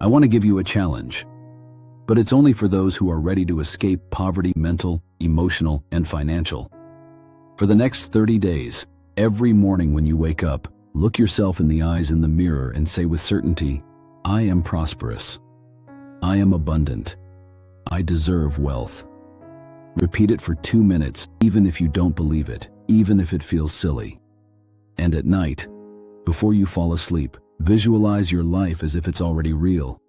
I want to give you a challenge, but it's only for those who are ready to escape poverty, mental, emotional, and financial. For the next 30 days, every morning when you wake up, look yourself in the eyes in the mirror and say with certainty, I am prosperous. I am abundant. I deserve wealth. Repeat it for 2 minutes, even if you don't believe it, even if it feels silly. And at night, before you fall asleep, visualize your life as if it's already real.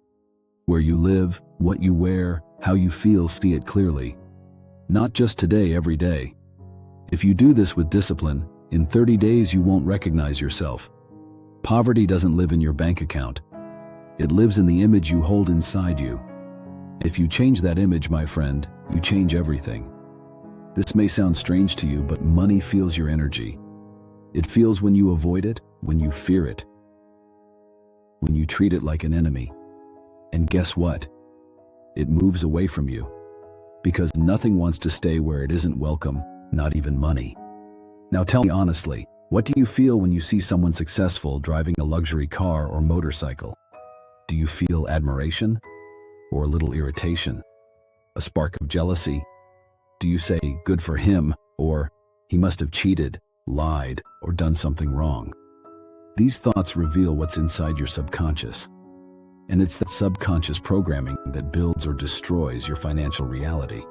Where you live, what you wear, how you feel, see it clearly. Not just today, every day. If you do this with discipline, in 30 days you won't recognize yourself. Poverty doesn't live in your bank account. It lives in the image you hold inside you. If you change that image, my friend, you change everything. This may sound strange to you, but money feels your energy. It feels when you avoid it, when you fear it, when you treat it like an enemy. And guess what? It moves away from you. Because nothing wants to stay where it isn't welcome, not even money. Now tell me honestly, what do you feel when you see someone successful driving a luxury car or motorcycle? Do you feel admiration? Or a little irritation? A spark of jealousy? Do you say, good for him, or he must have cheated, lied, or done something wrong? These thoughts reveal what's inside your subconscious. And it's that subconscious programming that builds or destroys your financial reality.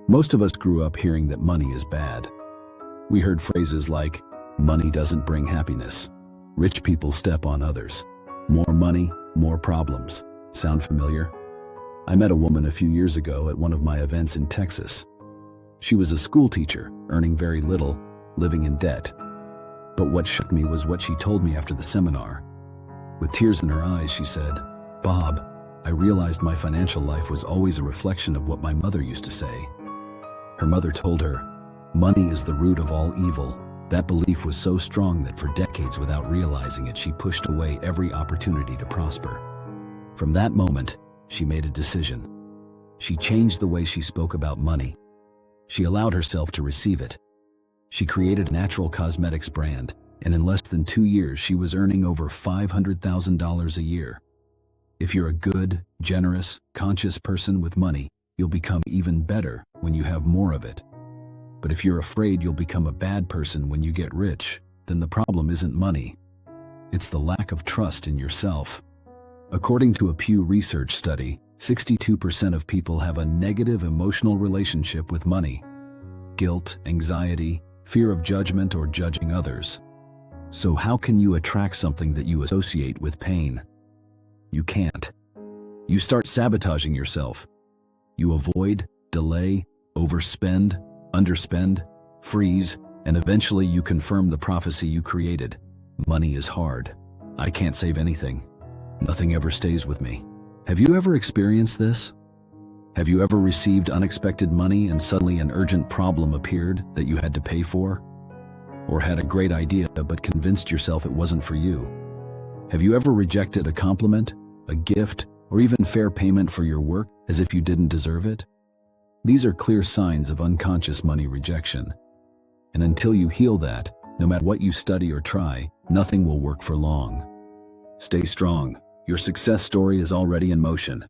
Most of us grew up hearing that money is bad. We heard phrases like, money doesn't bring happiness. Rich people step on others. More money, more problems. Sound familiar? I met a woman a few years ago at one of my events in Texas. She was a school teacher, earning very little, living in debt. But what shook me was what she told me after the seminar. With tears in her eyes, she said, Bob, I realized my financial life was always a reflection of what my mother used to say. Her mother told her, money is the root of all evil. That belief was so strong that for decades without realizing it, she pushed away every opportunity to prosper. From that moment, she made a decision. She changed the way she spoke about money. She allowed herself to receive it. She created a natural cosmetics brand, and in less than 2 years, she was earning over $500,000 a year. If you're a good, generous, conscious person with money, you'll become even better when you have more of it. But if you're afraid you'll become a bad person when you get rich, then the problem isn't money. It's the lack of trust in yourself. According to a Pew Research study, 62% of people have a negative emotional relationship with money. Guilt, anxiety, fear of judgment or judging others. So how can you attract something that you associate with pain? You can't. You start sabotaging yourself. You avoid, delay, overspend, underspend, freeze, and eventually you confirm the prophecy you created. Money is hard. I can't save anything. Nothing ever stays with me. Have you ever experienced this? Have you ever received unexpected money and suddenly an urgent problem appeared that you had to pay for? Or had a great idea but convinced yourself it wasn't for you? Have you ever rejected a compliment, a gift, or even fair payment for your work as if you didn't deserve it? These are clear signs of unconscious money rejection. And until you heal that, no matter what you study or try, nothing will work for long. Stay strong. Your success story is already in motion.